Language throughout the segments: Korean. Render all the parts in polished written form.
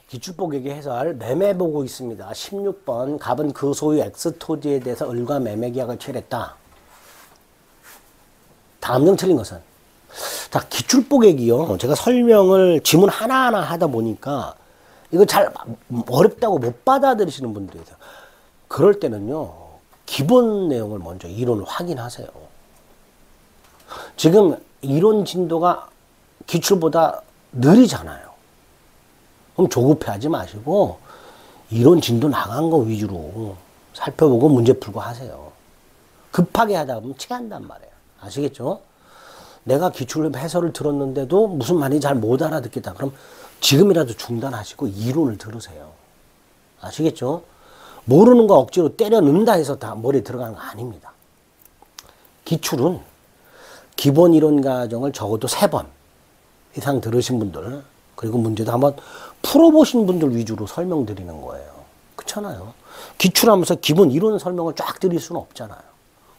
기출보객의 해설 매매 보고 있습니다. 16번 갑은 그 소유 X토지에 대해서 을과 매매계약을 체결했다. 다음 중 틀린 것은? 자, 기출보객이요. 제가 설명을 지문 하나하나 하다 보니까 이거 잘 어렵다고 못 받아들이시는 분들이 있어요. 그럴 때는요. 기본 내용을 먼저 이론을 확인하세요. 지금 이론 진도가 기출보다 느리잖아요. 그럼 조급해하지 마시고 이론 진도 나간 거 위주로 살펴보고 문제 풀고 하세요. 급하게 하다 보면 체한단 말이에요. 아시겠죠? 내가 기출 해설을 들었는데도 무슨 말인지 잘 못 알아듣겠다. 그럼 지금이라도 중단하시고 이론을 들으세요. 아시겠죠? 모르는 거 억지로 때려 넣는다 해서 다 머리에 들어가는 거 아닙니다. 기출은 기본 이론 과정을 적어도 3번 이상 들으신 분들, 그리고 문제도 한번 풀어보신 분들 위주로 설명드리는 거예요. 그렇잖아요. 기출하면서 기본 이론 설명을 쫙 드릴 수는 없잖아요.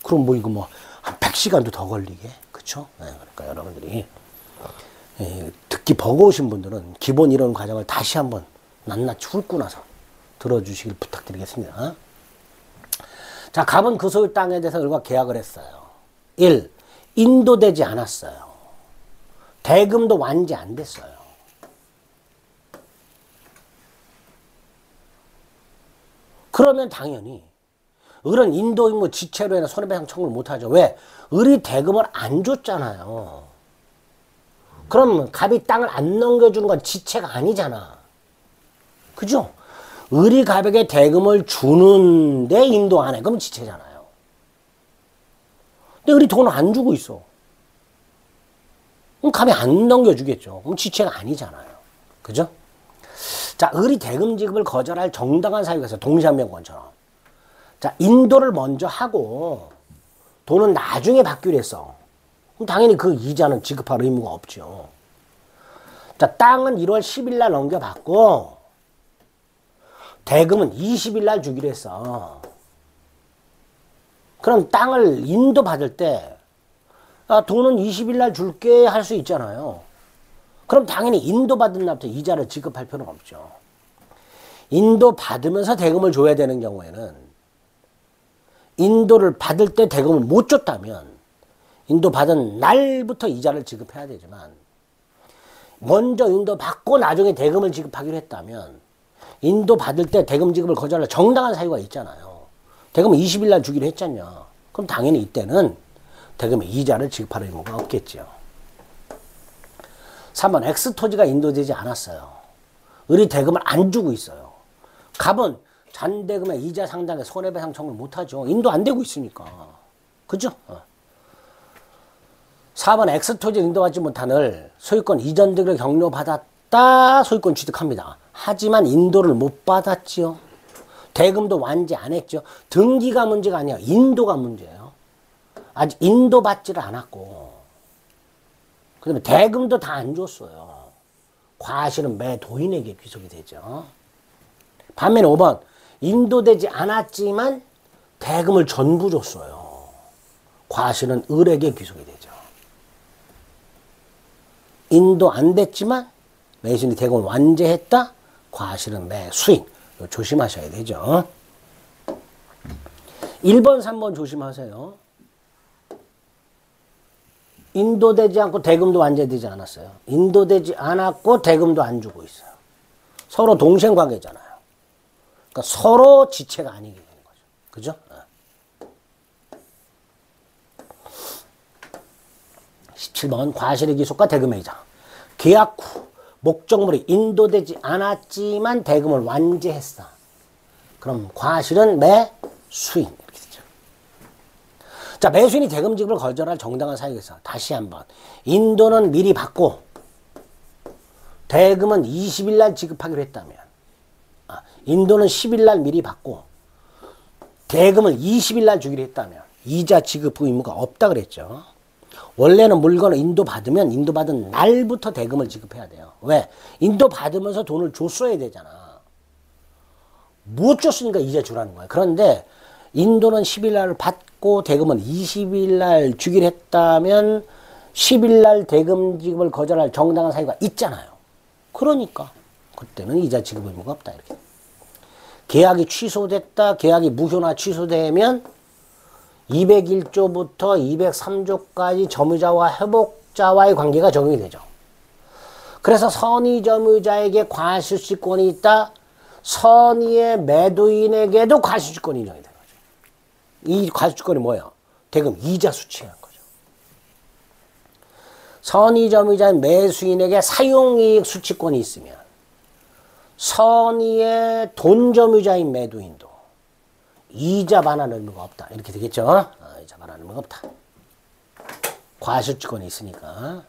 그럼 뭐 이거 뭐 한 100시간도 더 걸리게. 그렇죠? 네, 그러니까 여러분들이 듣기 버거우신 분들은 기본 이론 과정을 다시 한번 낱낱이 훑고 나서 들어주시길 부탁드리겠습니다. 자, 갑은 그 소유 땅에 대해서 을과 계약을 했어요. 1. 인도되지 않았어요. 대금도 완지 안 됐어요. 그러면 당연히 을은 인도 임무 지체로 인해 손해배상 청구를 못하죠. 왜? 을이 대금을 안 줬잖아요. 그럼 갑이 땅을 안 넘겨주는 건 지체가 아니잖아. 그죠? 을이 갑에게 대금을 주는데 인도 안 해. 그럼 지체잖아요. 근데 을이 돈을 안 주고 있어. 그럼 갑이 안 넘겨주겠죠. 그럼 지체가 아니잖아요. 그죠? 자, 을이 대금 지급을 거절할 정당한 사유가 있어. 동시한명권처럼. 자, 인도를 먼저 하고 돈은 나중에 받기로 했어. 그럼 당연히 그 이자는 지급할 의무가 없죠. 자, 땅은 1월 10일 날 넘겨받고 대금은 20일 날 주기로 했어. 그럼 땅을 인도 받을 때 돈은 20일 날 줄게 할 수 있잖아요. 그럼 당연히 인도 받은 날부터 이자를 지급할 필요는 없죠. 인도 받으면서 대금을 줘야 되는 경우에는 인도를 받을 때 대금을 못 줬다면 인도 받은 날부터 이자를 지급해야 되지만 먼저 인도 받고 나중에 대금을 지급하기로 했다면 인도 받을 때 대금 지급을 거절할 정당한 사유가 있잖아요. 대금을 20일 날 주기로 했잖냐. 그럼 당연히 이때는 대금의 이자를 지급할 의무가 없겠죠. 3번 X토지가 인도되지 않았어요. 을이 대금을 안 주고 있어요. 갑은 잔대금의 이자 상당의 손해배상 청구를 못하죠. 인도 안 되고 있으니까. 그죠? 4번 X토지 인도하지 못한 을 소유권 이전 등을 격려받았다. 소유권 취득합니다. 하지만 인도를 못 받았지요. 대금도 완지 안 했죠. 등기가 문제가 아니야. 인도가 문제예요. 아직 인도 받지를 않았고 그 다음에 대금도 다 안 줬어요. 과실은 매도인에게 귀속이 되죠. 반면에 5번 인도되지 않았지만 대금을 전부 줬어요. 과실은 을에게 귀속이 되죠. 인도 안 됐지만 매수인이 대금을 완제했다. 과실은 매수인. 조심하셔야 되죠. 1번, 3번 조심하세요. 인도되지 않고 대금도 완제되지 않았어요. 인도되지 않았고 대금도 안 주고 있어요. 서로 동생관계잖아요. 그러니까 서로 지체가 아니게 되는 거죠. 그죠? 17번 과실의 기속과 대금의 이자. 계약 후 목적물이 인도되지 않았지만 대금을 완제했어. 그럼 과실은 매수인. 이렇게 되죠. 자, 매수인이 대금 지급을 거절할 정당한 사유가 있어. 다시 한번. 인도는 미리 받고 대금은 20일 날 지급하기로 했다면 인도는 10일 날 미리 받고 대금을 20일 날 주기로 했다면 이자 지급 의무가 없다 그랬죠. 원래는 물건을 인도 받으면 인도 받은 날부터 대금을 지급해야 돼요. 왜? 인도 받으면서 돈을 줬어야 되잖아. 못 줬으니까 이자 주라는 거야. 그런데 인도는 10일 날 받고 대금은 20일 날 주기로 했다면 10일 날 대금 지급을 거절할 정당한 사유가 있잖아요. 그러니까 그때는 이자 지급 의무가 없다. 이렇게. 계약이 취소됐다. 계약이 무효나 취소되면 201조부터 203조까지 점유자와 회복자와의 관계가 적용이 되죠. 그래서 선의점유자에게 과실치권이 있다. 선의의 매도인에게도 과실치권이 인정이 되는 거죠. 이 과실치권이 뭐예요? 대금 이자 수취한 거죠. 선의점유자인 매수인에게 사용이익 수취권이 있으면 선의의 돈점유자인 매도인도 이자 반환 의무가 없다. 이렇게 되겠죠. 이자 반환 의무가 없다. 과실치권이 있으니까.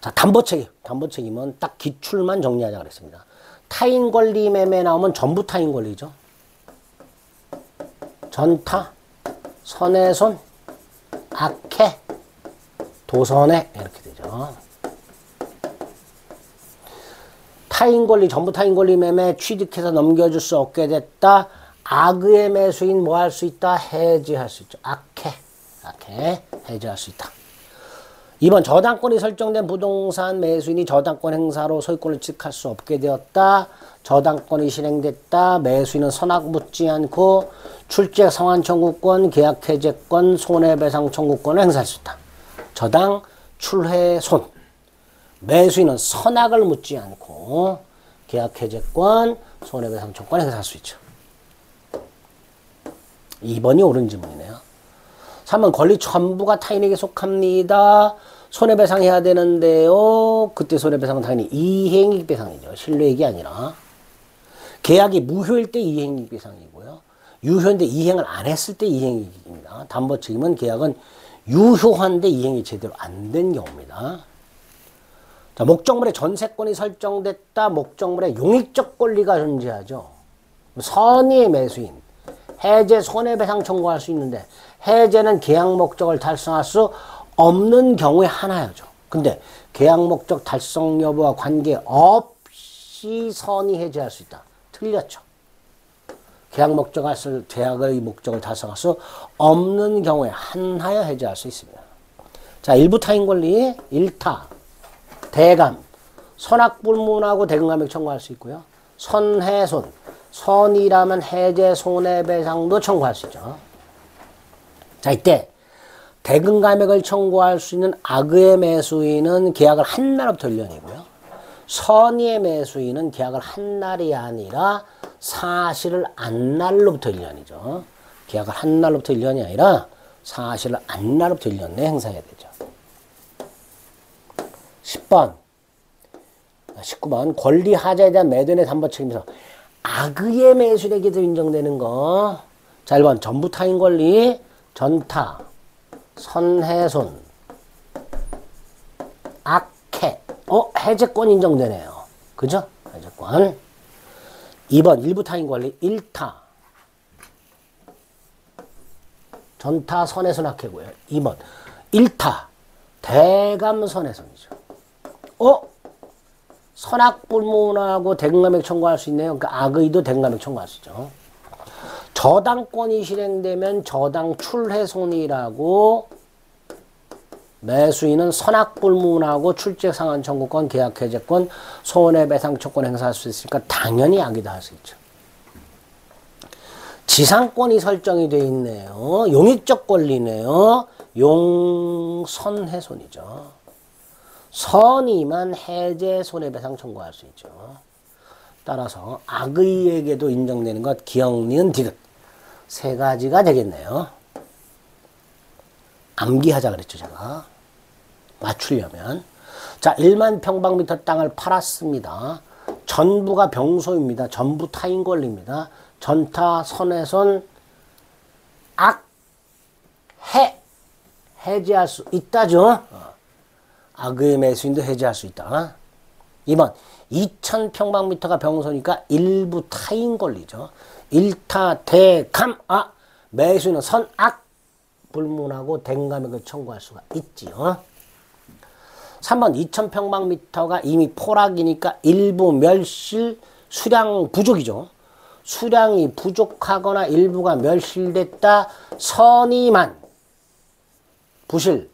자, 담보책임. 담보책임은 딱 기출만 정리하자 그랬습니다. 타인권리 매매 나오면 전부 타인권리죠. 전타, 선해손, 악해, 도선해 이렇게 되죠. 타인권리, 전부 타인권리 매매 취득해서 넘겨줄 수 없게 됐다. 악의 매수인 뭐 할 수 있다? 해지할 수 있죠. 악해, 해지할 수 있다. 2번 저당권이 설정된 부동산 매수인이 저당권 행사로 소유권을 취득할 수 없게 되었다. 저당권이 실행됐다. 매수인은 선악 묻지 않고 출제 상환 청구권, 계약 해제권, 손해배상 청구권을 행사할 수 있다. 저당, 출회, 손. 매수인은 선악을 묻지 않고 계약 해제권, 손해배상 청구권을 행사할 수 있죠. 2번이 옳은 질문이네요. 3번 권리 전부가 타인에게 속합니다. 손해배상해야 되는데요. 그때 손해배상은 당연히 이행이익배상이죠. 실뢰이익이 아니라. 계약이 무효일 때 이행이익배상이고요. 유효인데 이행을 안 했을 때 이행이익입니다. 담보책임은 계약은 유효한데 이행이 제대로 안 된 경우입니다. 자, 목적물의 전세권이 설정됐다. 목적물의 용익적 권리가 존재하죠. 선의의 매수인. 해제 손해배상 청구할 수 있는데 해제는 계약 목적을 달성할 수 없는 경우에 하나야죠. 근데 계약 목적 달성 여부와 관계없이 선의 해제할 수 있다. 틀렸죠. 계약의 목적을 달성할 수 없는 경우에 한하여 해제할 수 있습니다. 자, 일부 타인 권리 1타, 대감, 선악불문하고 대금감액 청구할 수 있고요. 선해손, 선이라면 해제 손해배상도 청구할 수 있죠. 자, 이때 대금감액을 청구할 수 있는 악의 매수인은 계약을 한 날부터 1년이고요. 선의의 매수인은 계약을 한 날이 아니라 사실을 안 날로부터 1년이죠. 계약을 한 날로부터 1년이 아니라 사실을 안 날로부터 1년 내에 행사해야 되죠. 10번, 19번 권리 하자에 대한 매도인의 담보 책임에서 악의 매수인에게도 인정되는 거. 자, 1번 전부 타인 권리, 전타, 선해손, 악해. 해제권 인정되네요. 그죠? 해제권. 2번 일부 타인 권리 1타, 전타, 선해손, 악해고요. 2번 1타, 대감, 선해손이죠. 선악불문하고 대금감액 청구할 수 있네요. 그러니까 악의도 대금감액 청구할 수 있죠. 저당권이 실행되면 저당 출해손이라고 매수인은 선악불문하고 출제상환 청구권, 계약해제권, 손해배상 청구권 행사할 수 있으니까 당연히 악이다 할 수 있죠. 지상권이 설정이 되어 있네요. 용익적 권리네요. 용선해손이죠. 선이만 해제 손해배상 청구할 수 있죠. 따라서 악의에게도 인정되는 것 기역, 니은, 디귿 세 가지가 되겠네요. 암기하자 그랬죠, 제가. 맞추려면. 자, 1만 평방미터 땅을 팔았습니다. 전부가 병소입니다. 전부 타인 권리입니다. 전타, 선해손, 해제할 수 있다죠. 악의 매수인도 해제할 수 있다. 2번 2000평방미터가 병소니까 일부 타인 권리죠. 1타, 대감, 매수인은 선악 불문하고 대금감액을 청구할 수가 있지요. 3번 2000평방미터가 이미 포락이니까 일부 멸실, 수량 부족이죠. 수량이 부족하거나 일부가 멸실됐다. 선이만, 부실,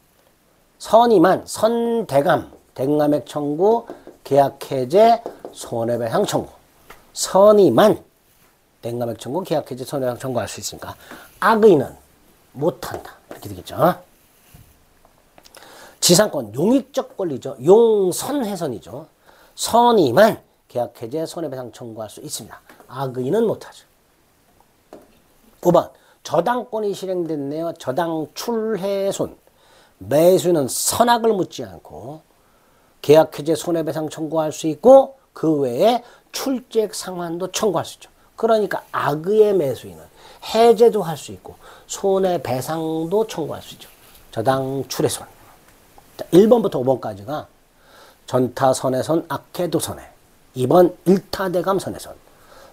선이만, 선대감, 대금감액 청구, 계약해제 손해배상 청구. 선의만 댕감액 청구, 계약해제 손해배상 청구할 수 있으니까 악의는 못한다. 이렇게 되겠죠. 지상권 용익적 권리죠. 용선훼손이죠. 선의만 계약해제 손해배상 청구할 수 있습니다. 악의는 못하죠. 5번 저당권이 실행됐네요. 저당 출해손. 매수인은 선악을 묻지 않고 계약해제 손해배상 청구할 수 있고 그 외에 출재액 상환도 청구할 수 있죠. 그러니까 악의의 매수인은 해제도 할 수 있고 손해배상도 청구할 수 있죠. 저당 출해손. 1번부터 5번까지가 전타 선해손, 악해도 선해. 2번 일타대감 선해손.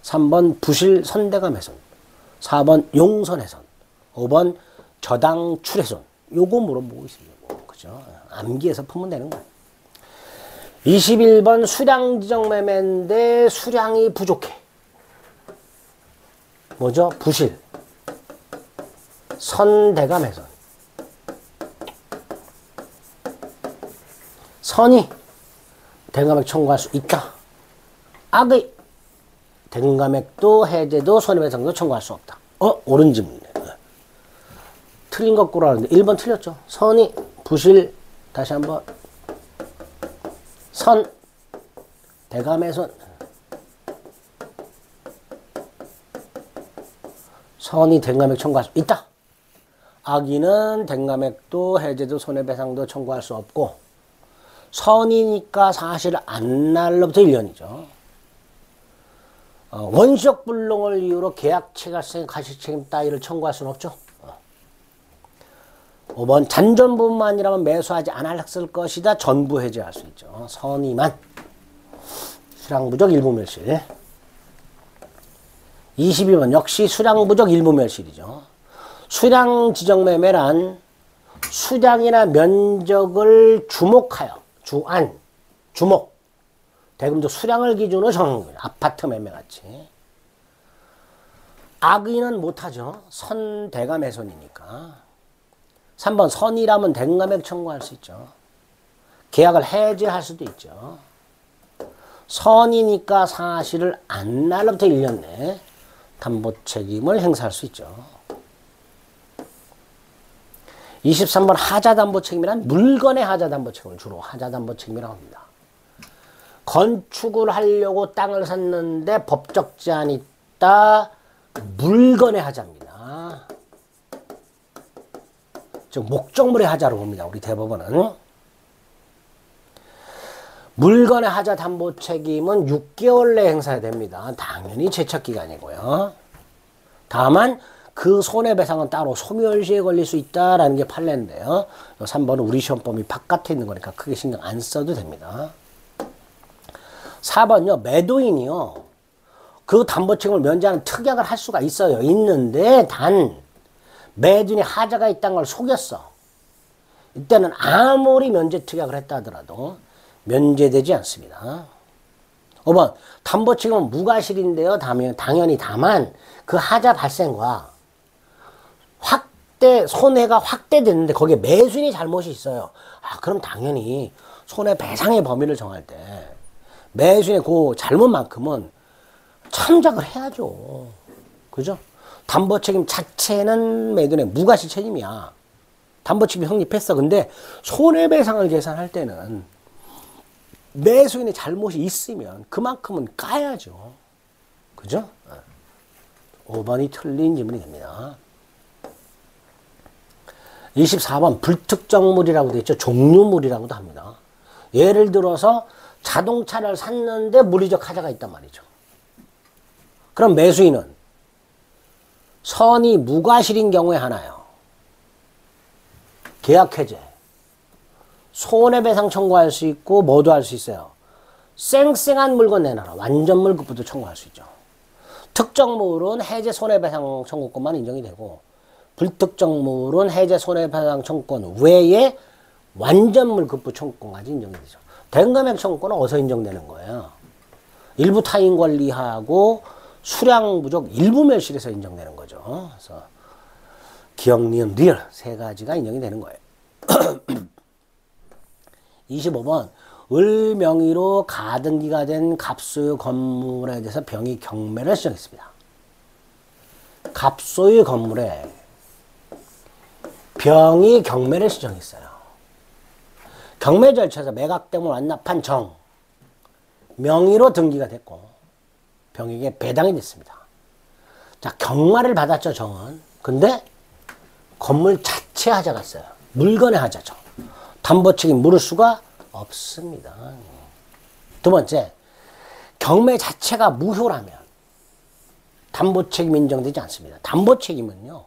3번 부실 선대감 훼손. 4번 용선훼손. 5번 저당 출해손. 요거 물어보고 있습니다. 그죠? 암기해서 풀면 되는 거예요. 21번 수량 지정 매매인데 수량이 부족해. 뭐죠? 부실. 선대감 훼손. 선의. 대금감액 청구할 수 있다. 악의. 대금감액도 해제도 손해배상도 청구할 수 없다. 옳은 질문이네. 틀린 것 고라는데 1번 틀렸죠. 선의, 부실, 다시 한번 선, 대감훼손. 선의 대금감액 청구할 수 있다. 악의는 대금감액도 해제도 손해배상도 청구할 수 없고 선이니까 사실 안 날로부터 1년이죠. 원시적 불능을 이유로 계약 체결성 가시책임 따위를 청구할 수는 없죠. 5번 잔존분만이라면 매수하지 않았을 것이다. 전부 해제할 수 있죠. 선의만. 수량부족 일부멸실. 22번 역시 수량부족 일부멸실이죠. 수량 지정매매란 수량이나 면적을 주목하여 주안, 주목. 대금도 수량을 기준으로 정하는 거예요. 아파트 매매같이. 악의는 못하죠. 선대감훼손이니까. 3번 선이라면 대금감액 청구할 수 있죠. 계약을 해제할 수도 있죠. 선이니까 사실을 안 날로부터 1년 내에 담보 책임을 행사할 수 있죠. 23번 하자담보 책임이란 물건의 하자담보 책임을 주로 하자담보 책임이라고 합니다. 건축을 하려고 땅을 샀는데 법적 제한이 있다. 물건의 하자입니다. 즉 목적물의 하자로 봅니다. 우리 대법원은. 물건의 하자 담보 책임은 6개월 내에 행사해야 됩니다. 당연히 제척기간이고요. 다만 그 손해배상은 따로 소멸시에 걸릴 수 있다라는 게 판례인데요. 3번은 우리 시험범위 바깥에 있는 거니까 크게 신경 안 써도 됩니다. 4번요. 매도인이요. 그 담보 책임을 면제하는 특약을 할 수가 있어요. 있는데 단 매도인이 하자가 있다는 걸 속였어. 이때는 아무리 면제 특약을 했다 하더라도 면제되지 않습니다. 5번 담보 책임은 무과실인데요. 당연히 다만 그 하자 발생과 손해가 확대됐는데 거기에 매수인이 잘못이 있어요. 그럼 당연히 손해배상의 범위를 정할 때 매수인의 그 잘못만큼은 참작을 해야죠. 그죠? 담보책임 자체는 매도인의 무과실 책임이야. 담보책임이 성립했어. 근데 손해배상을 계산할 때는 매수인의 잘못이 있으면 그만큼은 까야죠. 그죠? 5번이 틀린 질문이 됩니다. 24번 불특정물이라고 되어 있죠. 종류물이라고도 합니다. 예를 들어서 자동차를 샀는데 물리적 하자가 있단 말이죠. 그럼 매수인은 선이 무과실인 경우에 하나요. 계약해제. 손해배상 청구할 수 있고 뭐도 할 수 있어요. 쌩쌩한 물건 내놔라. 완전 물급부도 청구할 수 있죠. 특정물은 해제 손해배상 청구권만 인정이 되고 불특정물은 해제 손해배상 청구권 외에 완전 물급부 청구권까지 인정이 되죠. 대금감액 청구권은 어디서 인정되는 거예요? 일부 타인 권리하고 수량 부족 일부 멸실에서 인정되는 거죠. 그래서 기억, 니은, 리을 세 가지가 인정이 되는 거예요. 25번 을 명의로 가등기가 된 갑소유 건물에 대해서 병이 경매를 시정했습니다. 갑소유 건물에 병이 경매를 시정했어요. 경매 절차에서 매각대금을 완납한 정 명의로 등기가 됐고 병에게 배당이 됐습니다. 자, 경마를 받았죠, 정은. 근데 건물 자체 하자가 있어요. 물건의 하자죠. 담보책임 물을 수가 없습니다. 두 번째, 경매 자체가 무효라면 담보책임 인정되지 않습니다. 담보책임은요,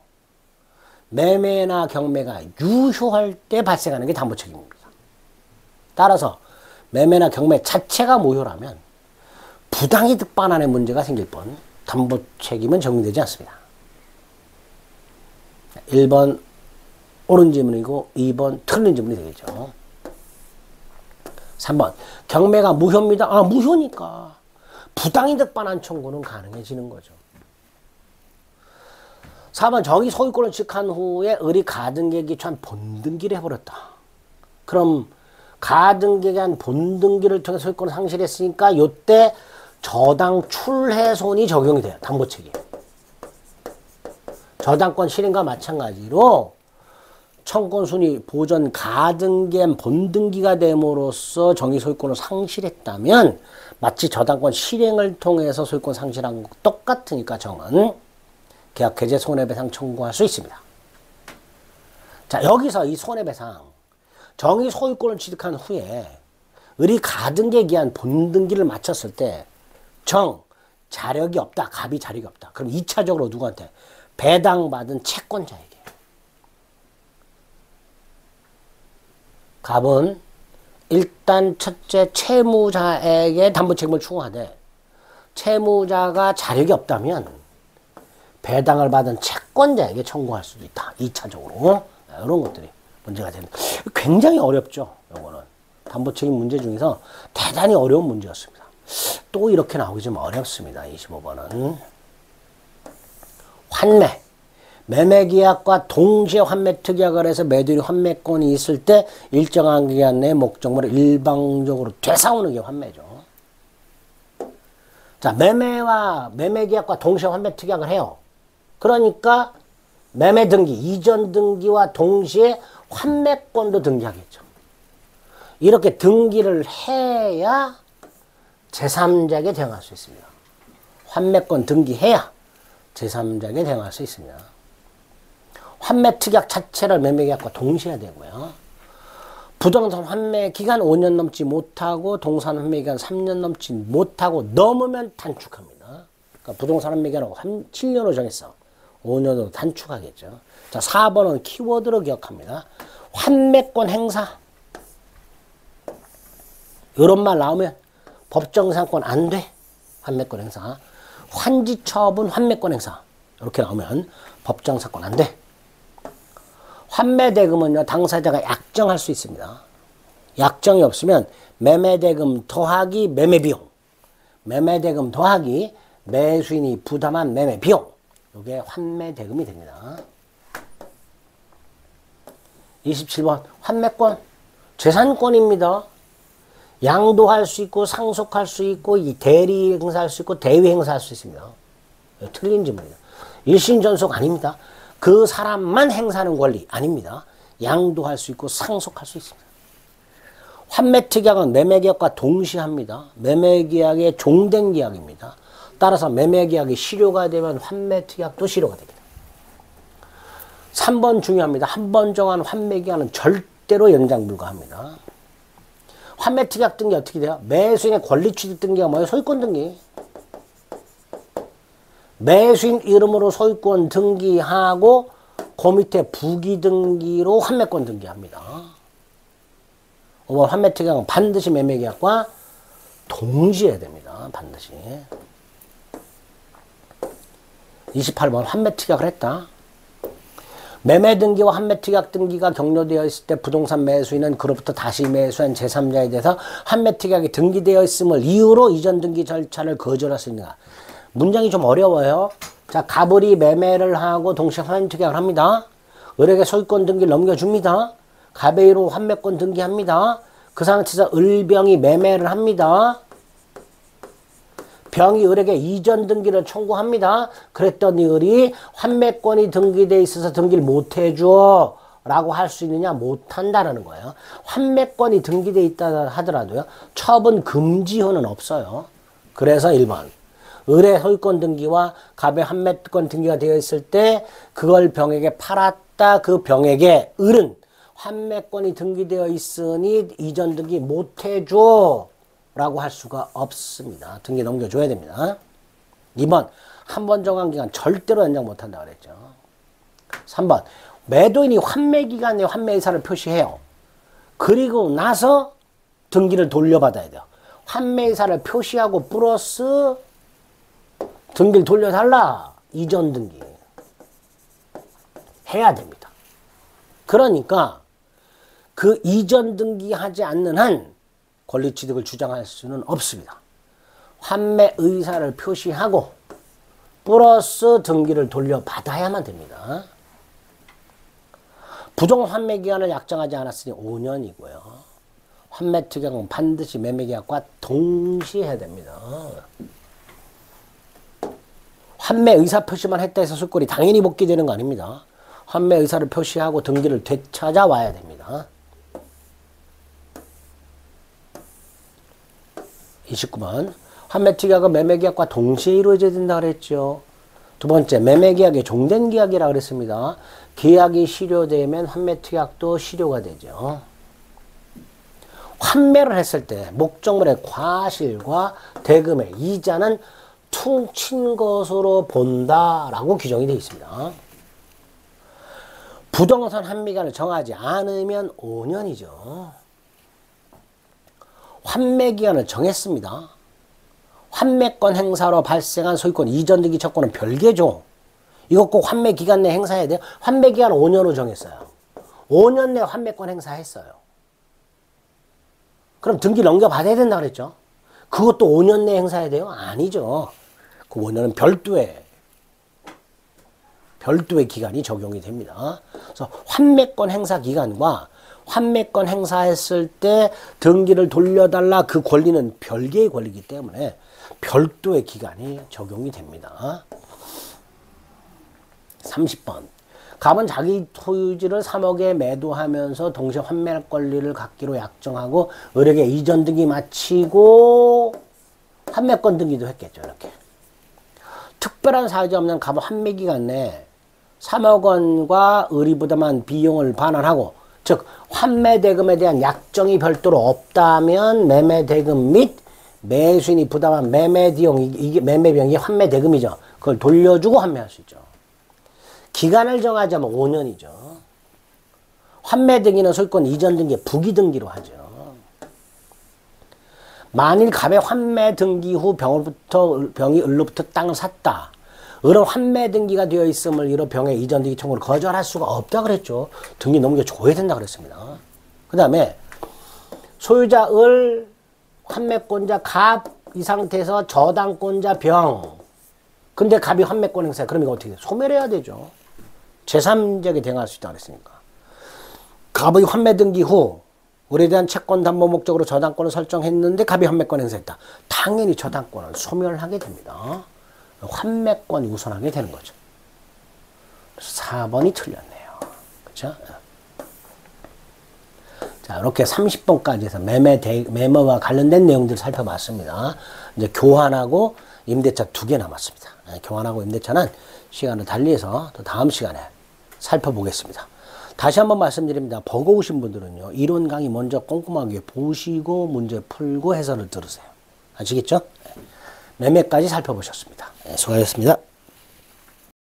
매매나 경매가 유효할 때 발생하는 게 담보책임입니다. 따라서 매매나 경매 자체가 무효라면 부당이득 반환의 문제가 생길 뿐 담보책임은 적용되지 않습니다. 1번 옳은 질문이고 2번 틀린 질문이 되겠죠. 3번 경매가 무효입니다. 아, 무효니까 부당이득 반환 청구는 가능해지는 거죠. 4번 정의 소유권을 취득한 후에 을이 가등기에 기초한 본등기를 해버렸다. 그럼 가등기에 한 본등기를 통해 소유권을 상실했으니까 요때 저당 출해손이 적용이 돼요. 담보책임. 저당권 실행과 마찬가지로 청권순위 보전 가등기엔 본등기가 됨으로써 정의 소유권을 상실했다면 마치 저당권 실행을 통해서 소유권 상실한 것 똑같으니까 정은 계약 해제 손해배상 청구할 수 있습니다. 자, 여기서 이 손해배상 정의 소유권을 취득한 후에 을이 가등기에 기한 본등기를 마쳤을 때 정, 자력이 없다. 갑이 자력이 없다. 그럼 2차적으로 누구한테? 배당받은 채권자에게. 갑은 일단 첫째 채무자에게 담보책임을 추구하되 채무자가 자력이 없다면 배당을 받은 채권자에게 청구할 수도 있다. 2차적으로. 이런 것들이 문제가 됩니다. 굉장히 어렵죠. 이거는. 담보책임 문제 중에서 대단히 어려운 문제였습니다. 또 이렇게 나오기 좀 어렵습니다. 25번은. 환매. 매매계약과 동시에 환매특약을 해서 매도인이 환매권이 있을 때 일정한 기간 내에 목적물을 일방적으로 되사오는 게 환매죠. 자, 매매계약과 동시에 환매특약을 해요. 그러니까 매매등기, 이전 등기와 동시에 환매권도 등기하겠죠. 이렇게 등기를 해야 제3자에게 대응할 수 있습니다. 환매권 등기해야 제3자에게 대응할 수 있습니다. 환매특약 자체를 매매계약과 동시에 해야 되고요. 부동산 환매 기간 5년 넘지 못하고 동산 환매 기간 3년 넘지 못하고 넘으면 단축합니다. 그러니까 부동산 환매 기간을 7년으로 정했어. 5년으로 단축하겠죠. 자, 4번은 키워드로 기억합니다. 환매권 행사. 이런 말 나오면 법정상권 안 돼. 환매권 행사. 환지처분 환매권 행사. 이렇게 나오면 법정상권 안 돼. 환매대금은요, 당사자가 약정할 수 있습니다. 약정이 없으면 매매대금 더하기 매매비용. 매매대금 더하기 매수인이 부담한 매매비용. 이게 환매대금이 됩니다. 27번 환매권. 재산권입니다. 양도할 수 있고 상속할 수 있고 대리 행사할 수 있고 대위 행사할 수 있습니다. 틀린 질문입니다. 일신전속 아닙니다. 그 사람만 행사하는 권리 아닙니다. 양도할 수 있고 상속할 수 있습니다. 환매특약은 매매계약과 동시에 합니다. 매매계약의 종된 계약입니다. 따라서 매매계약이 실효가 되면 환매특약도 실효가 됩니다. 3번 중요합니다. 한 번 정한 환매기간은 절대로 연장 불가합니다. 환매특약 등기 어떻게 돼요? 매수인의 권리취득 등기가 뭐예요? 소유권 등기. 매수인 이름으로 소유권 등기하고 그 밑에 부기 등기로 환매권 등기합니다. 환매특약은 반드시 매매계약과 동시에 해야 됩니다. 반드시. 28번 환매특약을 했다. 매매등기와 환매특약 등기가 격려되어 있을 때 부동산 매수인은 그로부터 다시 매수한 제3자에 대해서 환매특약이 등기되어 있음을 이유로 이전 등기 절차를 거절할 수 있는가. 문장이 좀 어려워요. 자, 갑을이 매매를 하고 동시에 환매특약을 합니다. 을에게 소유권 등기를 넘겨줍니다. 갑의 이름으로 환매권 등기합니다. 그 상태에서 을병이 매매를 합니다. 병이 을에게 이전 등기를 청구합니다. 그랬더니 을이 환매권이 등기돼 있어서 등기를 못해줘 라고 할 수 있느냐? 못한다라는 거예요. 환매권이 등기돼 있다 하더라도요. 처분 금지효는 없어요. 그래서 1번 을의 소유권 등기와 갑의 환매권 등기가 되어 있을 때 그걸 병에게 팔았다. 그 병에게 을은 환매권이 등기되어 있으니 이전 등기 못해줘 라고 할 수가 없습니다. 등기 넘겨줘야 됩니다. 2번 한 번 정한 기간 절대로 연장 못한다 그랬죠. 3번 매도인이 환매기간에 환매의사를 표시해요. 그리고 나서 등기를 돌려받아야 돼요. 환매의사를 표시하고 플러스 등기를 돌려달라. 이전 등기 해야 됩니다. 그러니까 그 이전 등기하지 않는 한 권리취득을 주장할 수는 없습니다. 환매 의사를 표시하고 플러스 등기를 돌려받아야만 됩니다. 부정 환매 기간을 약정하지 않았으니 5년이고요. 환매 특약은 반드시 매매 계약과 동시에 해야 됩니다. 환매 의사 표시만 했다 해서 소유권이 당연히 복귀되는 거 아닙니다. 환매 의사를 표시하고 등기를 되찾아와야 됩니다. 29번 환매 특약은 매매 계약과 동시에 이루어져야 된다 그랬죠. 두 번째 매매 계약이 종된 계약이라 그랬습니다. 계약이 실효되면 환매 특약도 실효가 되죠. 환매를 했을 때 목적물의 과실과 대금의 이자는 퉁친 것으로 본다라고 규정이 되어 있습니다. 부동산 환매기간을 정하지 않으면 5년이죠. 환매기간을 정했습니다. 환매권 행사로 발생한 소유권 이전 등기 채권은 별개죠. 이거 꼭 환매기간 내 행사해야 돼요. 환매기간 5년으로 정했어요. 5년 내 환매권 행사했어요. 그럼 등기 넘겨받아야 된다 그랬죠. 그것도 5년 내에 행사해야 돼요? 아니죠. 그 5년은 별도의 기간이 적용이 됩니다. 그래서 환매권 행사 기간과 환매권 행사했을 때 등기를 돌려달라 그 권리는 별개의 권리이기 때문에 별도의 기간이 적용이 됩니다. 30번 갑은 자기 소유지를 3억에 매도하면서 동시에 환매 권리를 갖기로 약정하고 을에게 이전 등기 마치고 환매권 등기도 했겠죠. 이렇게 특별한 사유가 없는 갑은 환매 기간 내에 3억 원과 을이 부담한 비용을 반환하고 즉 환매 대금에 대한 약정이 별도로 없다면 매매 대금 및 매수인이 부담한 매매 비용 이게 매매 비용이 환매 대금이죠. 그걸 돌려주고 환매할 수 있죠. 기간을 정하자면 5년이죠. 환매 등기는 소유권 이전 등기 부기 등기로 하죠. 만일 갑의 환매 등기 후 병이 을로부터 땅을 샀다. 을은 환매 등기가 되어 있음을 이로 병의 이전 등기 청구를 거절할 수가 없다 그랬죠. 등기 넘겨줘야 된다 그랬습니다. 그 다음에 소유자 을, 환매권자 갑 이 상태에서 저당권자 병. 근데 갑이 환매권 행사해. 그럼 이거 어떻게 돼? 소멸해야 되죠. 제3자에게 대응할 수 있다 그랬으니까. 갑의 환매 등기 후 을에 대한 채권 담보 목적으로 저당권을 설정했는데 갑이 환매권 행사했다. 당연히 저당권을 소멸하게 됩니다. 환매권이 우선하게 되는 거죠. 그래서 4번이 틀렸네요. 그렇죠? 자, 이렇게 30번까지 해서 매매와 관련된 내용들을 살펴봤습니다. 이제 교환하고 임대차 2개 남았습니다. 교환하고 임대차는 시간을 달리해서 또 다음 시간에 살펴보겠습니다. 다시 한번 말씀드립니다. 버거우신 분들은요. 이론 강의 먼저 꼼꼼하게 보시고 문제 풀고 해설을 들으세요. 아시겠죠? 매매까지 살펴보셨습니다. 수고하셨습니다.